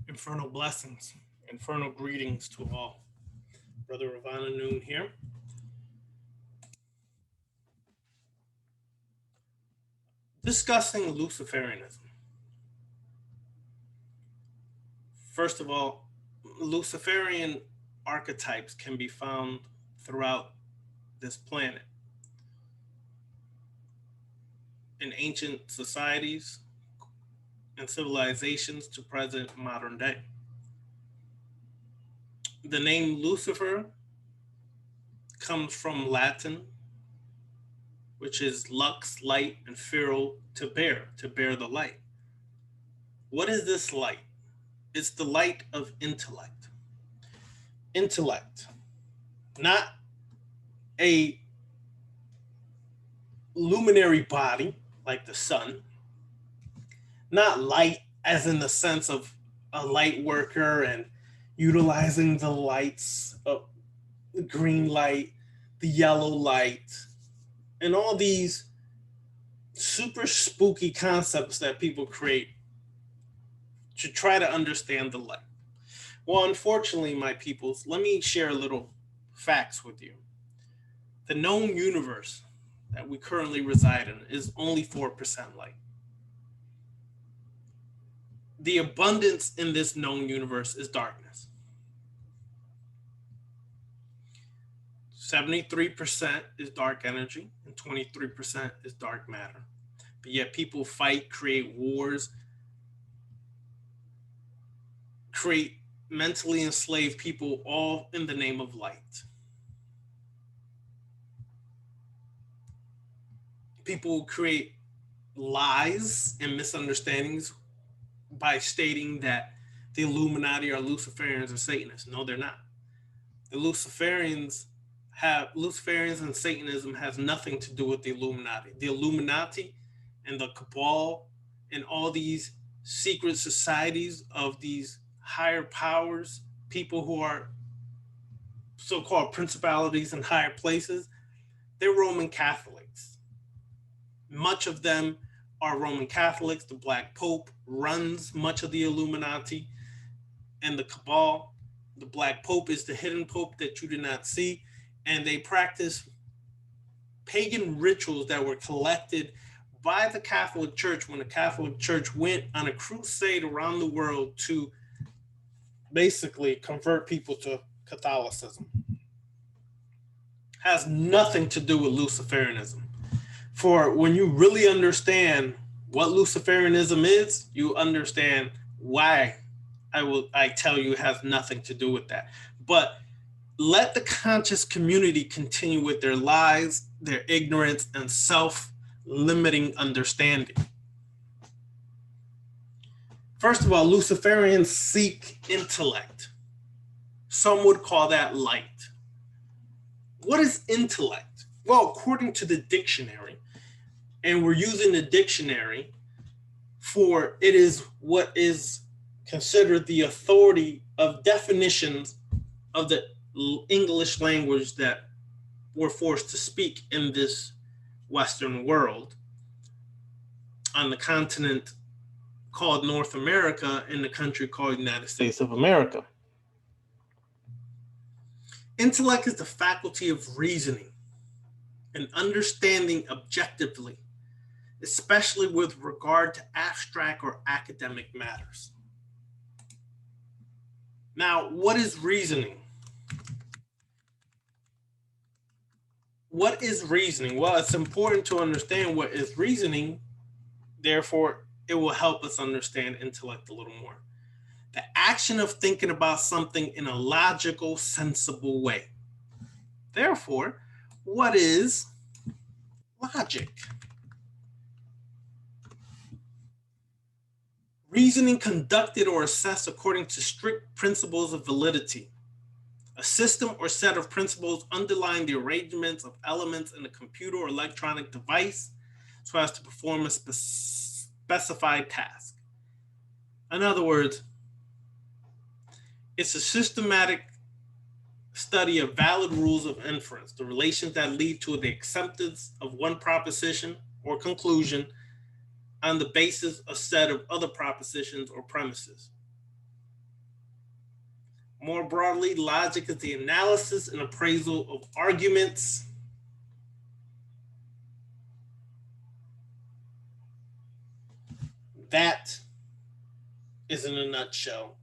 Infernal blessings, infernal greetings to all. Brother Ravana Noon here. Discussing Luciferianism. First of all, Luciferian archetypes can be found throughout this planet. In ancient societies and civilizations to present modern day. The name Lucifer comes from Latin, which is lux, light, and fero, to bear the light. What is this light? It's the light of intellect. Intellect, not a luminary body like the sun, not light as in the sense of a light worker and utilizing the lights of the green light, the yellow light, and all these super spooky concepts that people create to try to understand the light. Well, unfortunately, my peoples, let me share a little facts with you. The known universe that we currently reside in is only 4% light. The abundance in this known universe is darkness. 73% is dark energy and 23% is dark matter. But yet people fight, create wars, create mentally enslaved people, all in the name of light. People create lies and misunderstandings by stating that the Illuminati are Luciferians or Satanists. No, they're not. The Luciferians and Satanism has nothing to do with the Illuminati. The Illuminati and the Cabal and all these secret societies of these higher powers, people who are so-called principalities in higher places, they're Roman Catholics. Much of them are Roman Catholics. The Black Pope runs much of the Illuminati and the Cabal. The Black Pope is the hidden Pope that you do not see. And they practice pagan rituals that were collected by the Catholic Church when the Catholic Church went on a crusade around the world to basically convert people to Catholicism. Has nothing to do with Luciferianism. For when you really understand what Luciferianism is, you understand why I tell you it has nothing to do with that. But let the conscious community continue with their lies, their ignorance, and self-limiting understanding. First of all, Luciferians seek intellect. Some would call that light. What is intellect? Well, according to the dictionary, and we're using the dictionary for it is what is considered the authority of definitions of the English language that we're forced to speak in this Western world on the continent called North America in the country called United States of America. Intellect is the faculty of reasoning and understanding objectively, especially with regard to abstract or academic matters. Now, what is reasoning? What is reasoning? Well, it's important to understand what is reasoning. Therefore, it will help us understand intellect a little more. The action of thinking about something in a logical, sensible way. Therefore, what is logic? Reasoning conducted or assessed according to strict principles of validity. A system or set of principles underlying the arrangements of elements in a computer or electronic device so as to perform a specified task. In other words, it's a systematic study of valid rules of inference, the relations that lead to the acceptance of one proposition or conclusion on the basis of a set of other propositions or premises. More broadly, logic is the analysis and appraisal of arguments. That is, in a nutshell,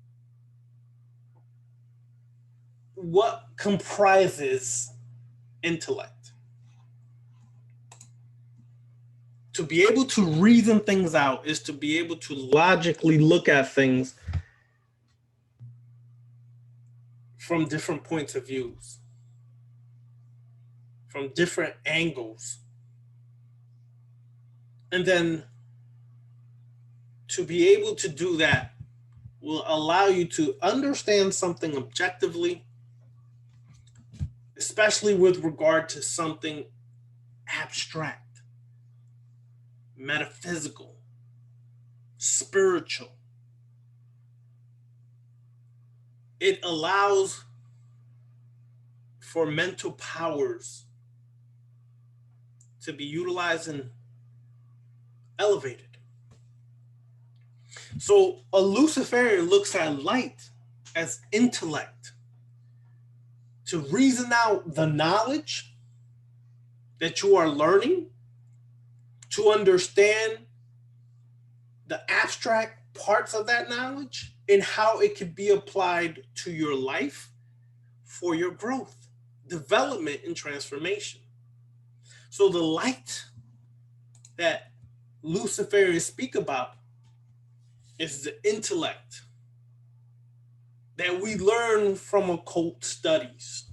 what comprises intellect. To be able to reason things out is to be able to logically look at things from different points of views, from different angles. And then to be able to do that will allow you to understand something objectively, especially with regard to something abstract, metaphysical, spiritual. It allows for mental powers to be utilized and elevated. So a Luciferian looks at light as intellect, to reason out the knowledge that you are learning, to understand the abstract parts of that knowledge and how it could be applied to your life for your growth, development, and transformation. So the light that Luciferians speak about is the intellect that we learn from occult studies,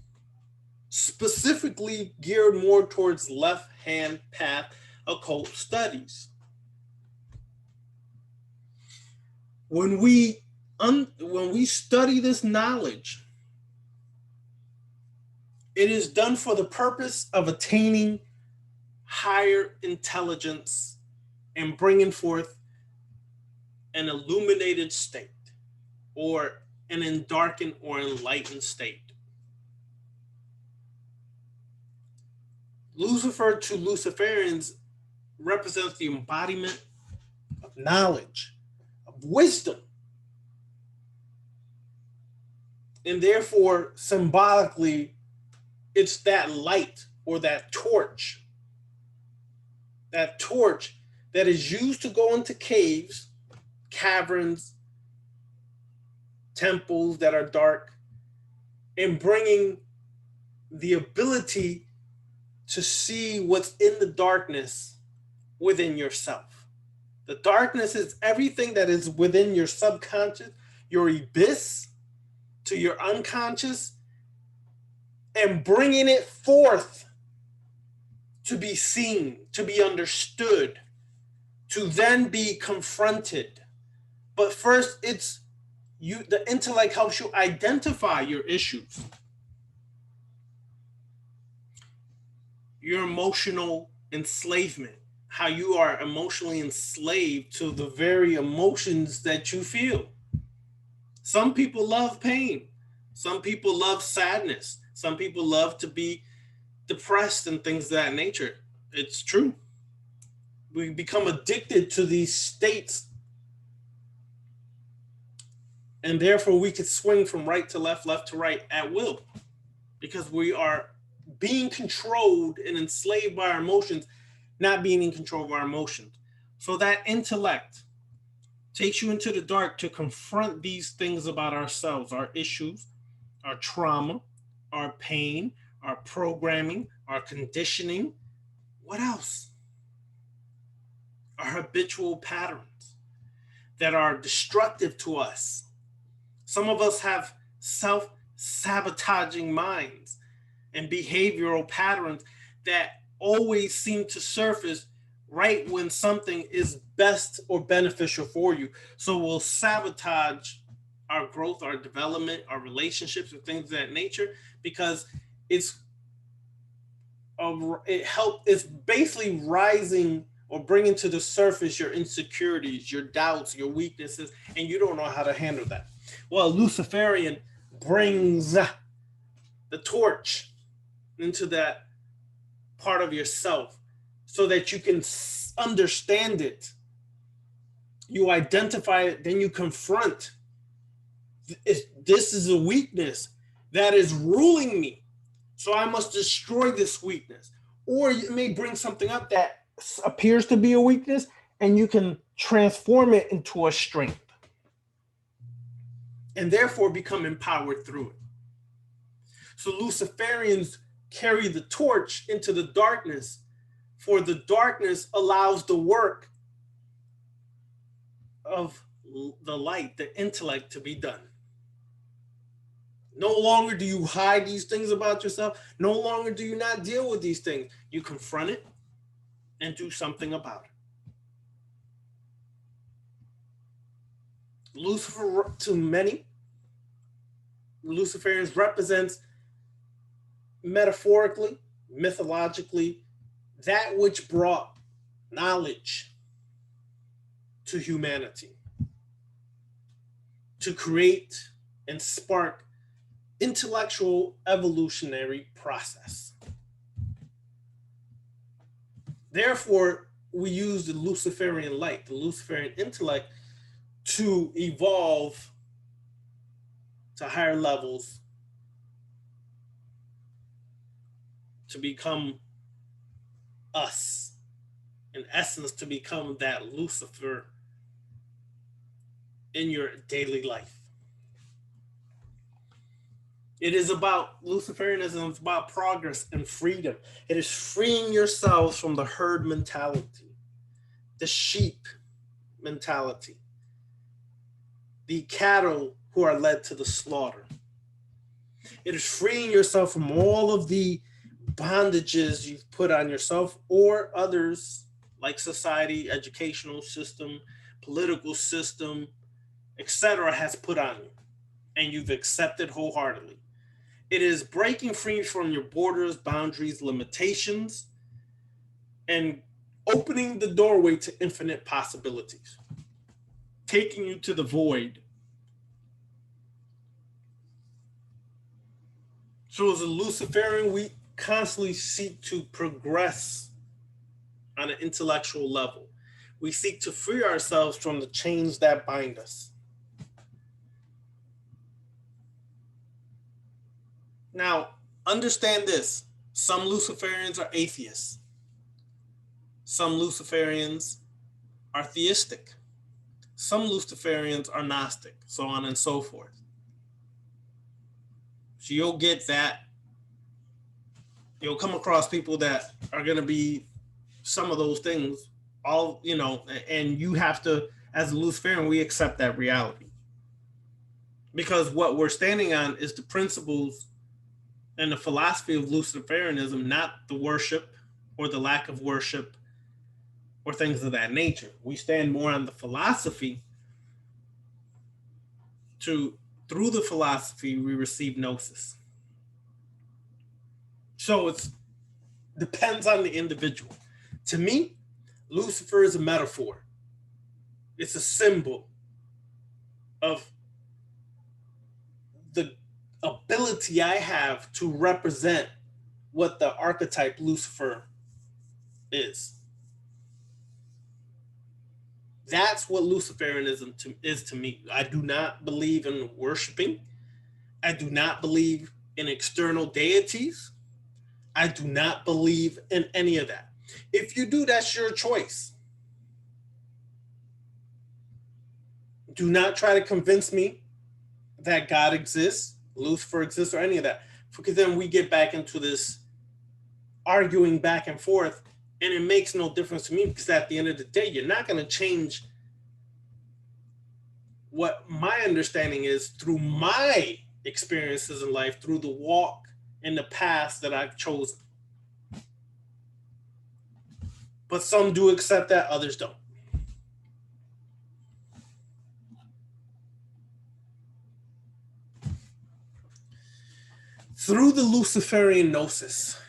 specifically geared more towards left-hand path occult studies. When we study this knowledge, it is done for the purpose of attaining higher intelligence and bringing forth an illuminated state, or an endarkened or enlightened state. Lucifer to Luciferians represents the embodiment of knowledge, of wisdom, and therefore symbolically it's that light or that torch that is used to go into caves, caverns, temples that are dark, and bringing the ability to see what's in the darkness within yourself. The darkness is everything that is within your subconscious, your abyss, to your unconscious, and bringing it forth to be seen, to be understood, to then be confronted. But first, it's you. The intellect helps you identify your issues, your emotional enslavement, how you are emotionally enslaved to the very emotions that you feel. Some people love pain. Some people love sadness. Some people love to be depressed and things of that nature. It's true. We become addicted to these states, and therefore we could swing from right to left, left to right at will, because we are being controlled and enslaved by our emotions, not being in control of our emotions. So that intellect takes you into the dark to confront these things about ourselves, our issues, our trauma, our pain, our programming, our conditioning. What else? Our habitual patterns that are destructive to us. Some of us have self-sabotaging minds and behavioral patterns that always seem to surface right when something is best or beneficial for you. So we'll sabotage our growth, our development, our relationships, and things of that nature, because it's basically rising or bringing to the surface your insecurities, your doubts, your weaknesses, and you don't know how to handle that. Well, Luciferian brings the torch into that part of yourself so that you can understand it. You identify it, then you confront This is a weakness that is ruling me. So I must destroy this weakness. Or you may bring something up that appears to be a weakness and you can transform it into a strength and therefore become empowered through it. So Luciferians carry the torch into the darkness, for the darkness allows the work of the light, the intellect, to be done. No longer do you hide these things about yourself. No longer do you not deal with these things. You confront it and do something about it. Lucifer, to many, Luciferians represents metaphorically, mythologically, that which brought knowledge to humanity, to create and spark intellectual evolutionary process. Therefore, we use the Luciferian light, the Luciferian intellect, to evolve to higher levels, to become us, in essence, to become that Lucifer in your daily life. It is about Luciferianism, it's about progress and freedom. It is freeing yourselves from the herd mentality, the sheep mentality, the cattle who are led to the slaughter. It is freeing yourself from all of the bondages you've put on yourself or others, like society, educational system, political system, etc., has put on you, and you've accepted wholeheartedly. It is breaking free from your borders, boundaries, limitations, and opening the doorway to infinite possibilities, taking you to the void. So as a Luciferian, we constantly seek to progress on an intellectual level. We seek to free ourselves from the chains that bind us. Now, understand this. Some Luciferians are atheists. Some Luciferians are theistic. Some Luciferians are Gnostic, so on and so forth. So you'll get that. You'll come across people that are going to be some of those things, all, and you have to, as a Luciferian, we accept that reality. Because what we're standing on is the principles and the philosophy of Luciferianism, not the worship or the lack of worship or things of that nature. We stand more on the philosophy. Through the philosophy, we receive gnosis. So it depends on the individual. To me, Lucifer is a metaphor. It's a symbol of the ability I have to represent what the archetype Lucifer is. That's what Luciferianism is to me. I do not believe in worshiping. I do not believe in external deities. I do not believe in any of that. If you do, that's your choice. Do not try to convince me that God exists, Lucifer exists, or any of that. Because then we get back into this arguing back and forth, and it makes no difference to me, because at the end of the day, you're not going to change what my understanding is through my experiences in life, through the walk in the path that I've chosen. But some do accept that, others don't. Through the Luciferian gnosis,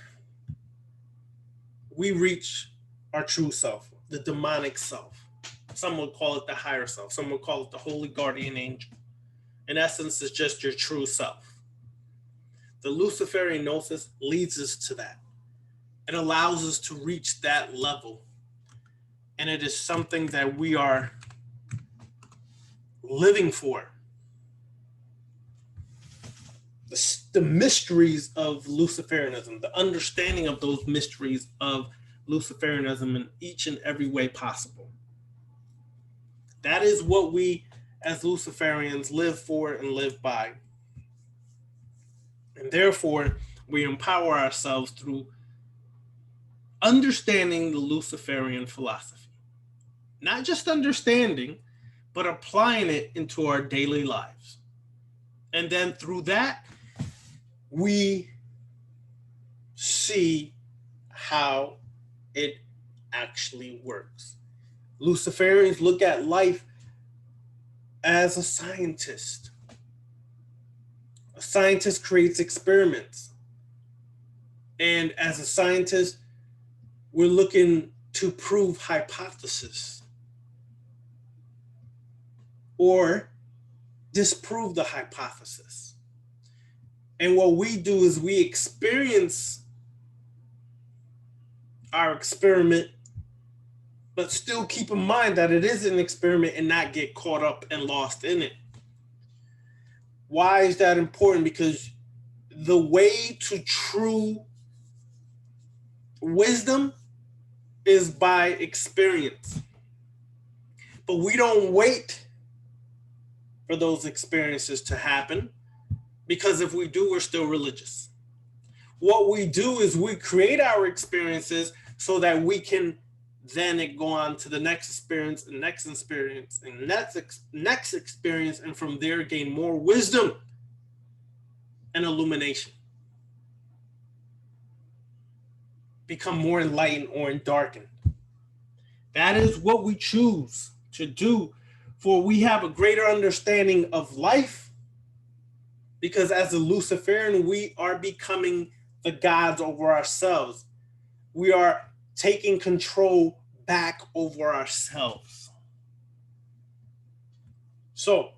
we reach our true self, the demonic self. Some would call it the higher self. Some would call it the holy guardian angel. In essence, it's just your true self. The Luciferian gnosis leads us to that. It allows us to reach that level. And it is something that we are living for. the mysteries of Luciferianism, the understanding of those mysteries of Luciferianism in each and every way possible. That is what we as Luciferians live for and live by. And therefore, we empower ourselves through understanding the Luciferian philosophy. Not just understanding, but applying it into our daily lives. And then through that, we see how it actually works. Luciferians look at life as a scientist. A scientist creates experiments. And as a scientist, we're looking to prove hypotheses or disprove the hypothesis. And what we do is we experience our experiment, but still keep in mind that it is an experiment and not get caught up and lost in it. Why is that important? Because the way to true wisdom is by experience. But we don't wait for those experiences to happen, because if we do, we're still religious. What we do is we create our experiences so that we can then go on to the next experience and next experience and next experience, and from there gain more wisdom and illumination. Become more enlightened or darkened. That is what we choose to do, for we have a greater understanding of life, because as a Luciferian, we are becoming the gods over ourselves. We are taking control back over ourselves. So,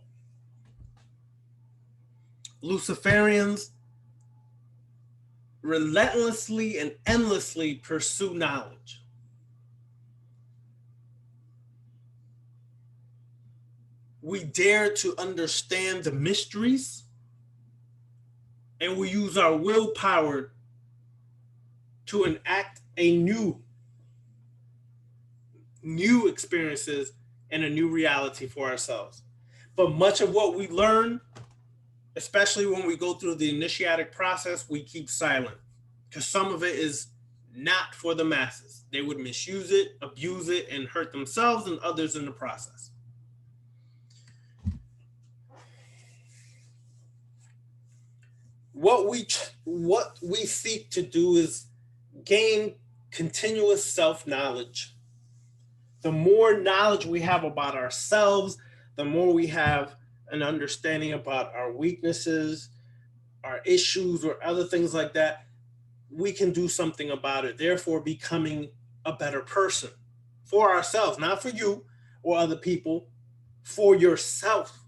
Luciferians relentlessly and endlessly pursue knowledge. We dare to understand the mysteries, and we use our willpower to enact a new experiences and a new reality for ourselves. But much of what we learn, especially when we go through the initiatic process, we keep silent, because some of it is not for the masses. They would misuse it, abuse it, and hurt themselves and others in the process. What we seek to do is gain continuous self-knowledge. The more knowledge we have about ourselves, the more we have an understanding about our weaknesses, our issues, or other things like that, we can do something about it, therefore becoming a better person for ourselves, not for you or other people, for yourself.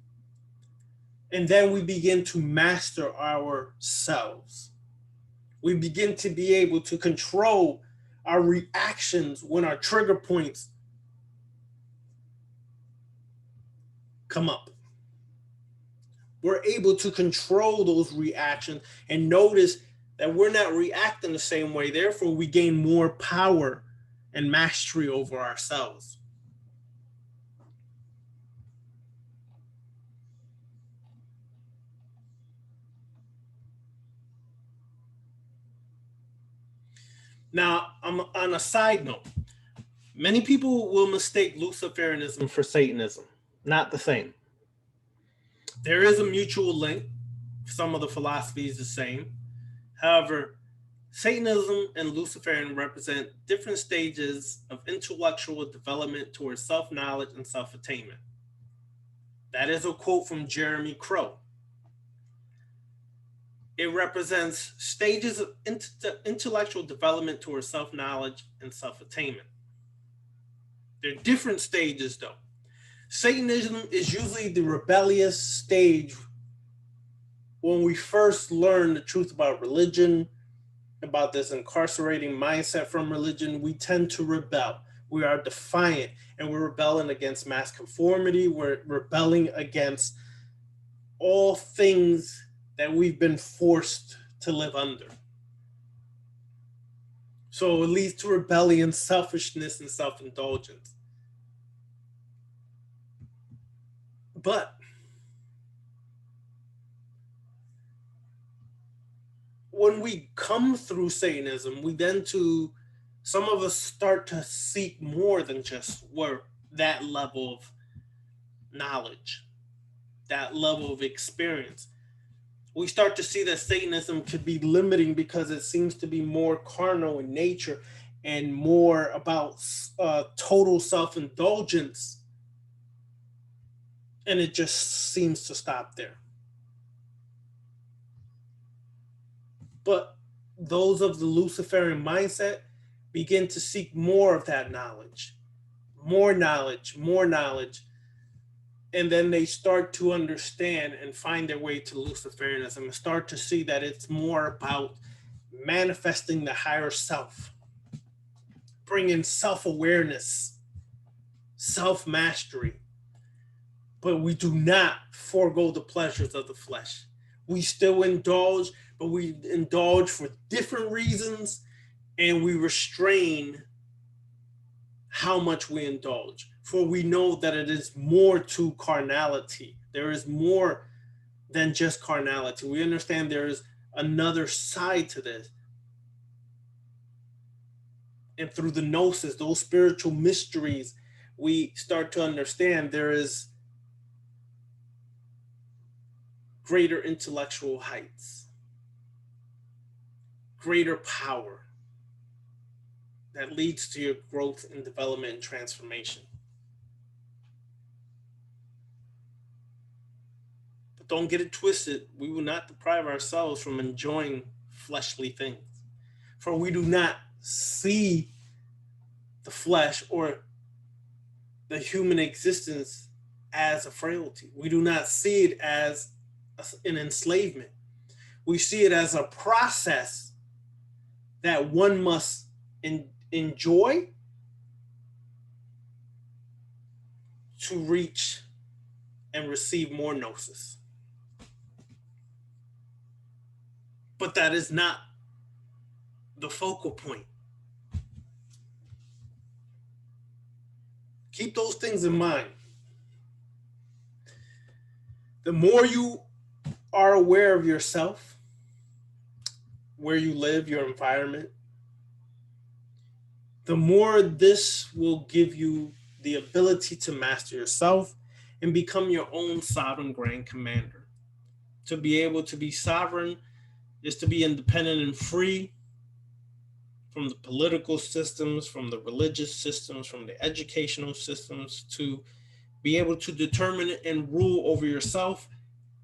And then we begin to master ourselves. We begin to be able to control our reactions when our trigger points come up. We're able to control those reactions and notice that we're not reacting the same way. Therefore, we gain more power and mastery over ourselves. Now, on a side note, many people will mistake Luciferianism for Satanism. Not the same. There is a mutual link. Some of the philosophy is the same. However, Satanism and Luciferian represent different stages of intellectual development towards self-knowledge and self-attainment. That is a quote from Jeremy Crow. It represents stages of intellectual development towards self-knowledge and self-attainment. They're different stages, though. Satanism is usually the rebellious stage when we first learn the truth about religion, about this incarcerating mindset from religion. We tend to rebel. We are defiant, and we're rebelling against mass conformity. We're rebelling against all things that we've been forced to live under. So it leads to rebellion, selfishness, and self-indulgence. But when we come through Satanism, we then some of us start to seek more than just that level of knowledge, that level of experience. We start to see that Satanism could be limiting because it seems to be more carnal in nature and more about total self-indulgence. And it just seems to stop there. But those of the Luciferian mindset begin to seek more of that knowledge, more knowledge, more knowledge. And then they start to understand and find their way to Luciferianism and start to see that it's more about manifesting the higher self, bringing self-awareness, self-mastery. But we do not forego the pleasures of the flesh. We still indulge, but we indulge for different reasons, and we restrain how much we indulge. For we know that it is more to carnality. There is more than just carnality. We understand there is another side to this. And through the gnosis, those spiritual mysteries, we start to understand there is greater intellectual heights, greater power that leads to your growth and development and transformation. But don't get it twisted. We will not deprive ourselves from enjoying fleshly things. For we do not see the flesh or the human existence as a frailty. We do not see it as an enslavement. We see it as a process that one must enjoy to reach and receive more gnosis. But that is not the focal point. Keep those things in mind. The more you are aware of yourself, where you live, your environment, the more this will give you the ability to master yourself and become your own sovereign grand commander. To be able to be sovereign is to be independent and free from the political systems, from the religious systems, from the educational systems, to be able to determine and rule over yourself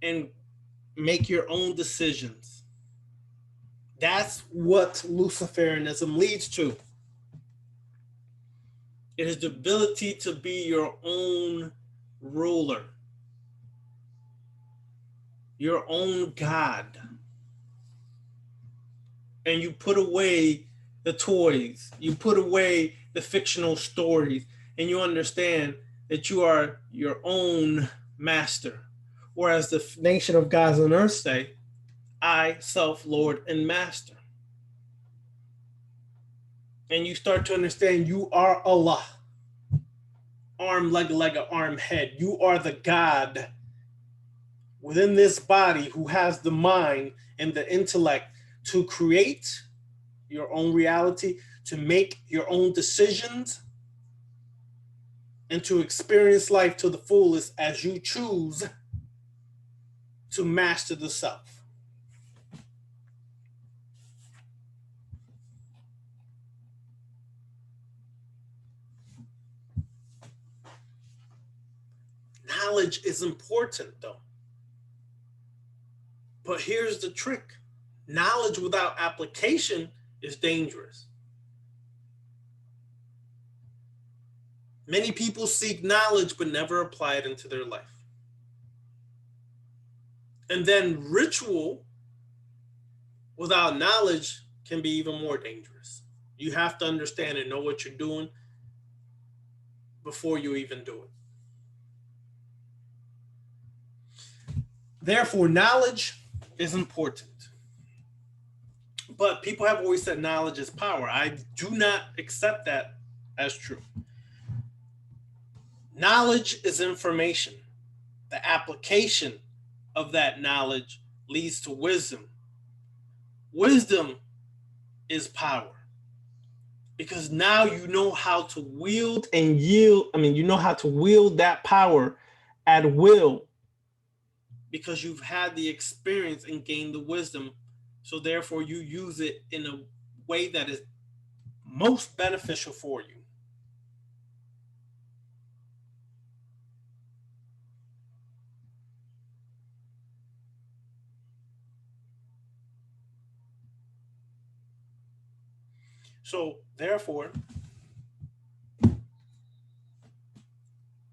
and make your own decisions. That's what Luciferianism leads to. It is the ability to be your own ruler, your own God. And you put away the toys, you put away the fictional stories, and you understand that you are your own master. Or as the nation of gods on earth say, I, self, Lord, and master. And you start to understand you are Allah. Arm, leg, arm, head. You are the God within this body who has the mind and the intellect to create your own reality, to make your own decisions, and to experience life to the fullest as you choose to master the self. Knowledge is important, though. But here's the trick. Knowledge without application is dangerous. Many people seek knowledge but never apply it into their life. And then ritual without knowledge can be even more dangerous. You have to understand and know what you're doing before you even do it. Therefore, knowledge is important. But people have always said knowledge is power. I do not accept that as true. Knowledge is information. The application of that knowledge leads to wisdom. Wisdom is power because now you know how to wield and yield. You know how to wield that power at will because you've had the experience and gained the wisdom. So therefore, you use it in a way that is most beneficial for you. So therefore,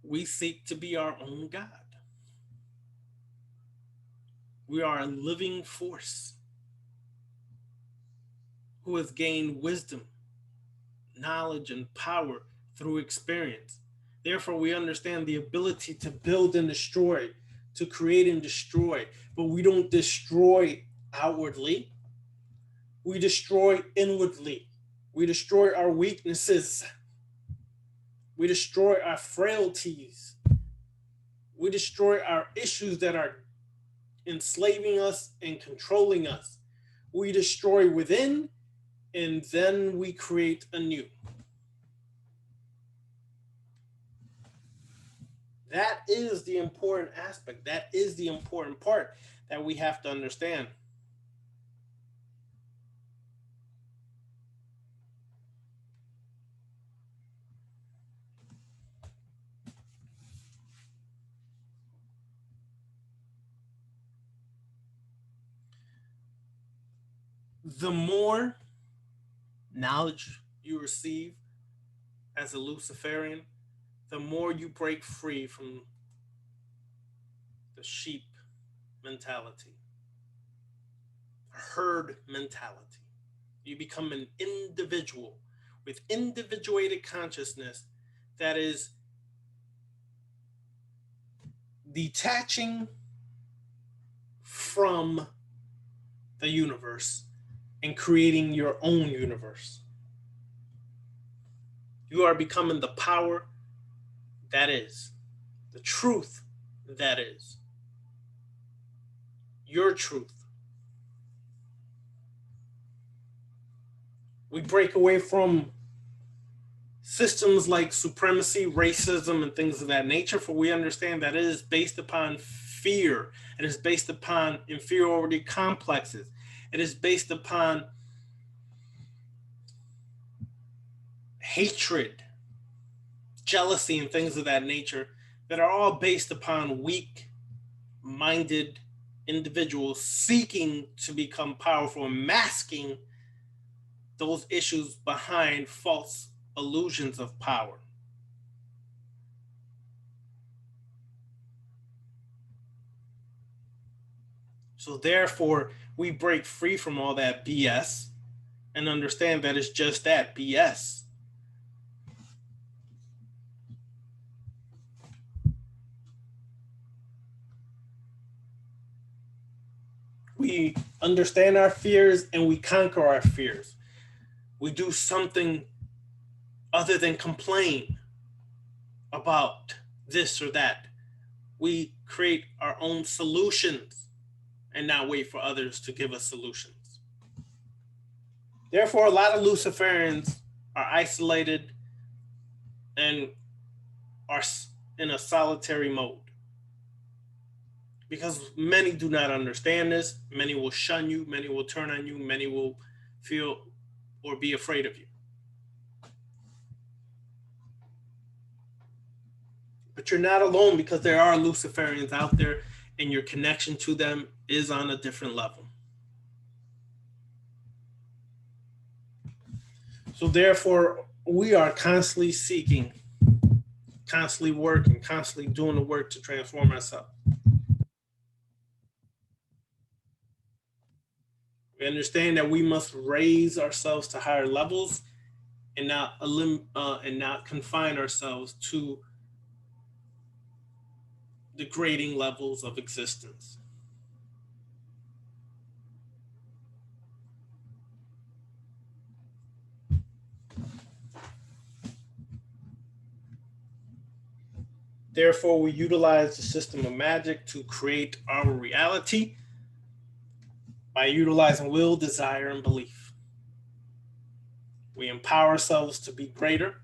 we seek to be our own God. We are a living force who has gained wisdom, knowledge, and power through experience. Therefore, we understand the ability to build and destroy, to create and destroy, but we don't destroy outwardly. We destroy inwardly. We destroy our weaknesses. We destroy our frailties. We destroy our issues that are enslaving us and controlling us. We destroy within, and then we create anew. That is the important aspect. That is the important part that we have to understand. The more knowledge you receive as a Luciferian, the more you break free from the sheep mentality, herd mentality. You become an individual with individuated consciousness that is detaching from the universe and creating your own universe. You are becoming the power that is, the truth that is, your truth. We break away from systems like supremacy, racism, and things of that nature, for we understand that it is based upon fear. It is based upon inferiority complexes. It is based upon hatred, jealousy, and things of that nature that are all based upon weak-minded individuals seeking to become powerful and masking those issues behind false illusions of power. So therefore, we break free from all that BS and understand that it's just that, BS. We understand our fears and we conquer our fears. We do something other than complain about this or that. We create our own solutions and not wait for others to give us solutions. Therefore, a lot of Luciferians are isolated and are in a solitary mode. Because many do not understand this, many will shun you, many will turn on you, many will feel or be afraid of you. But you're not alone because there are Luciferians out there and your connection to them is on a different level. So therefore, we are constantly seeking, constantly working, constantly doing the work to transform ourselves. We understand that we must raise ourselves to higher levels and not confine ourselves to degrading levels of existence. Therefore, we utilize the system of magic to create our reality by utilizing will, desire, and belief. We empower ourselves to be greater,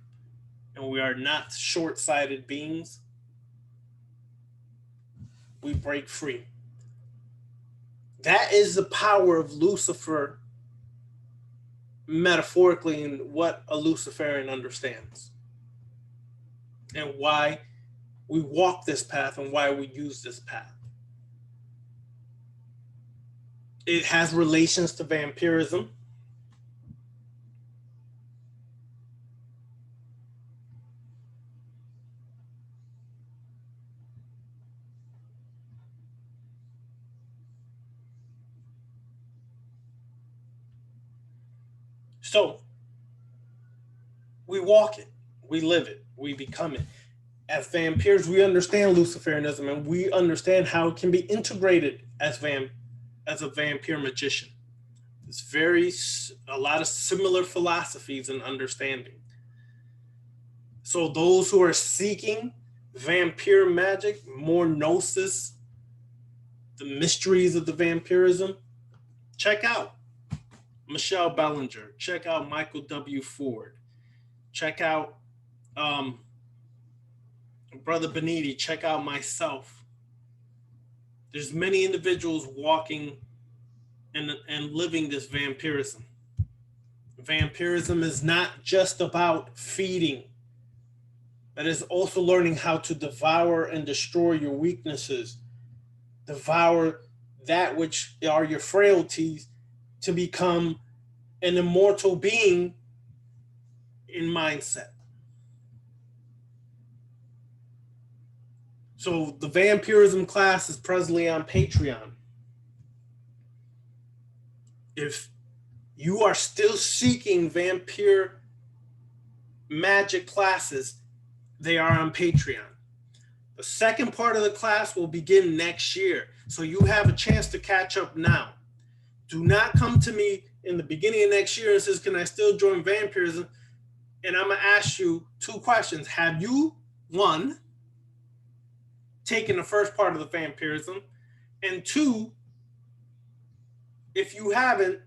and we are not short-sighted beings. We break free. That is the power of Lucifer, metaphorically, in what a Luciferian understands, and why we walk this path and why we use this path. It has relations to vampirism. So we walk it, we live it, we become it. As vampires, we understand Luciferianism, and we understand how it can be integrated as a vampire magician. It's a lot of similar philosophies and understanding. So those who are seeking vampire magic, more gnosis, the mysteries of the vampirism, check out Michelle Bellinger, check out Michael W. Ford, check out Brother Beniti, check out myself. There's many individuals walking and living this vampirism. Vampirism is not just about feeding, but is also learning how to devour and destroy your weaknesses, devour that which are your frailties, to become an immortal being in mindset. So the vampirism class is presently on Patreon. If you are still seeking vampire magic classes, they are on Patreon. The second part of the class will begin next year, so you have a chance to catch up now. Do not come to me in the beginning of next year and says, can I still join vampirism? And I'm going to ask you two questions. Have you, one, taken the first part of the vampirism? And two, if you haven't,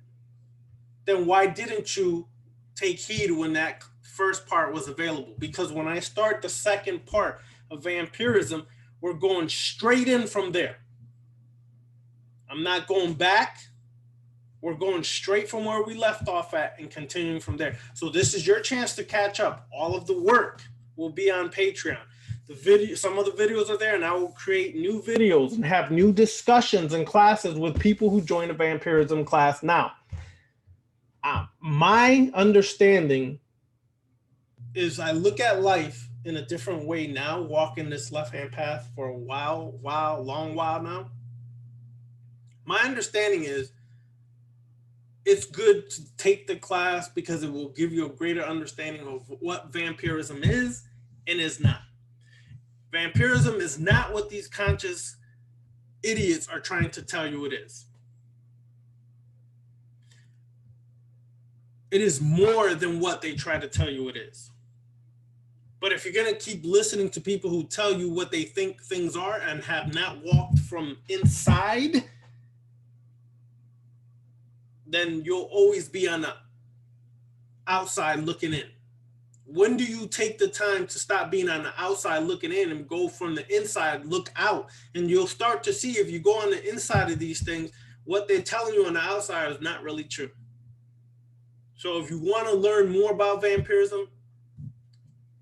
then why didn't you take heed when that first part was available? Because when I start the second part of vampirism, we're going straight in from there. I'm not going back. We're going straight from where we left off at and continuing from there. So this is your chance to catch up. All of the work will be on Patreon. Some of the videos are there, and I will create new videos and have new discussions and classes with people who join the vampirism class now. My understanding is I look at life in a different way now, walking this left-hand path for a long while now. My understanding is it's good to take the class because it will give you a greater understanding of what vampirism is and is not. Vampirism is not what these conscious idiots are trying to tell you it is. It is more than what they try to tell you it is. But if you're going to keep listening to people who tell you what they think things are and have not walked from inside, then you'll always be on the outside looking in. When do you take the time to stop being on the outside looking in and go from the inside, look out? And you'll start to see, if you go on the inside of these things, what they're telling you on the outside is not really true. So if you want to learn more about vampirism,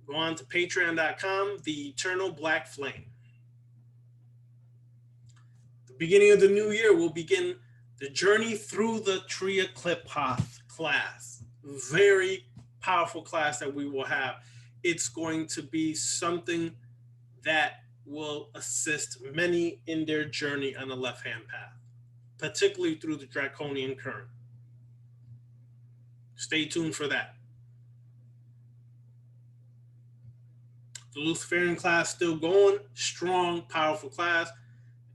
go on to patreon.com, The Eternal Black Flame. The beginning of the new year, we'll begin the journey through the Tria Kliphoth class. Very powerful class that we will have. It's going to be something that will assist many in their journey on the left-hand path, particularly through the draconian current. Stay tuned for that. The Luciferian class still going, strong, powerful class.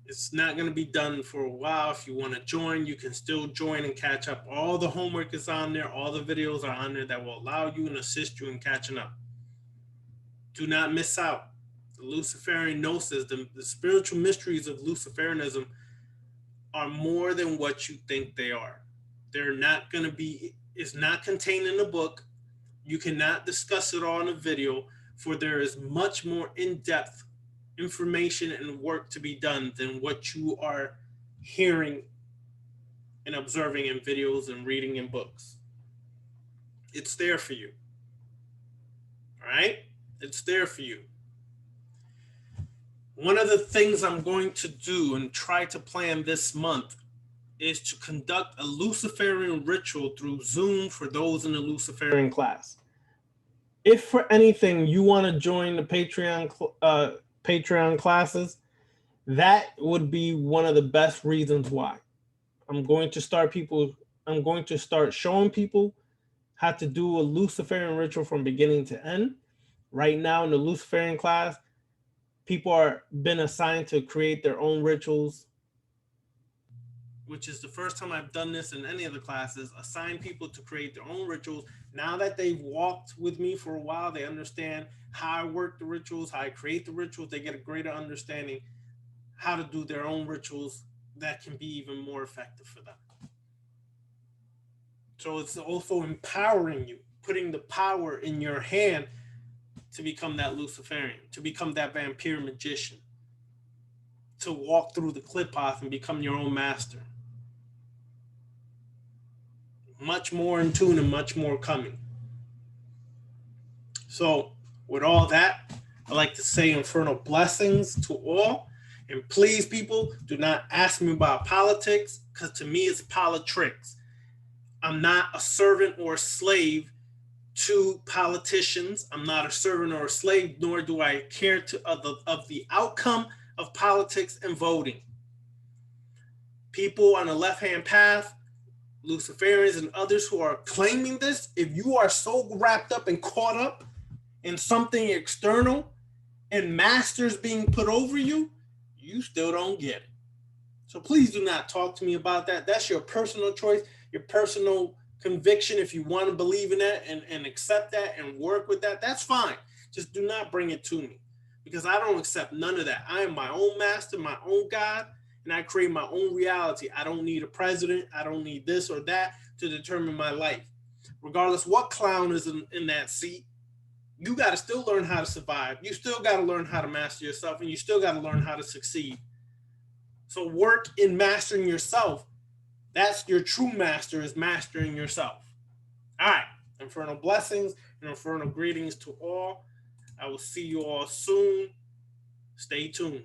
It's not going to be done for a while. If you want to join, you can still join and catch up. All the homework is on there. All the videos are on there that will allow you and assist you in catching up. Do not miss out. The Luciferian gnosis, the spiritual mysteries of Luciferianism are more than what you think they are. They're not going to be, it's not contained in a book. You cannot discuss it all in a video, for there is much more in-depth information and work to be done than what you are hearing and observing in videos and reading in books. It's there for you. All right? It's there for you. One of the things I'm going to do and try to plan this month is to conduct a Luciferian ritual through Zoom for those in the Luciferian class. If for anything you want to join the Patreon classes, that would be one of the best reasons why. I'm going to start showing people how to do a Luciferian ritual from beginning to end. Right now in the Luciferian class, people are been assigned to create their own rituals, which is the first time I've done this in any of the classes, assign people to create their own rituals. Now that they've walked with me for a while, they understand how I work the rituals, how I create the rituals. They get a greater understanding how to do their own rituals that can be even more effective for them. So it's also empowering you, putting the power in your hand to become that Luciferian, to become that vampire magician, to walk through the clip path and become your own master. Much more in tune and much more coming. So with all that, I'd like to say infernal blessings to all. And please, people, do not ask me about politics, because to me it's politricks. I'm not a servant or a slave to politicians. I'm not a servant or a slave, nor do I care of the outcome of politics and voting. People on the left-hand path, Luciferians and others who are claiming this, if you are so wrapped up and caught up in something external and masters being put over you, you still don't get it. So please do not talk to me about that. That's your personal choice, your personal conviction. If you want to believe in that and accept that and work with that, that's fine. Just do not bring it to me, because I don't accept none of that. I am my own master, my own God, and I create my own reality. I don't need a president. I don't need this or that to determine my life. Regardless what clown is in that seat, you got to still learn how to survive. You still got to learn how to master yourself, and you still got to learn how to succeed. So work in mastering yourself. That's your true master, is mastering yourself. All right. Infernal blessings and infernal greetings to all. I will see you all soon. Stay tuned.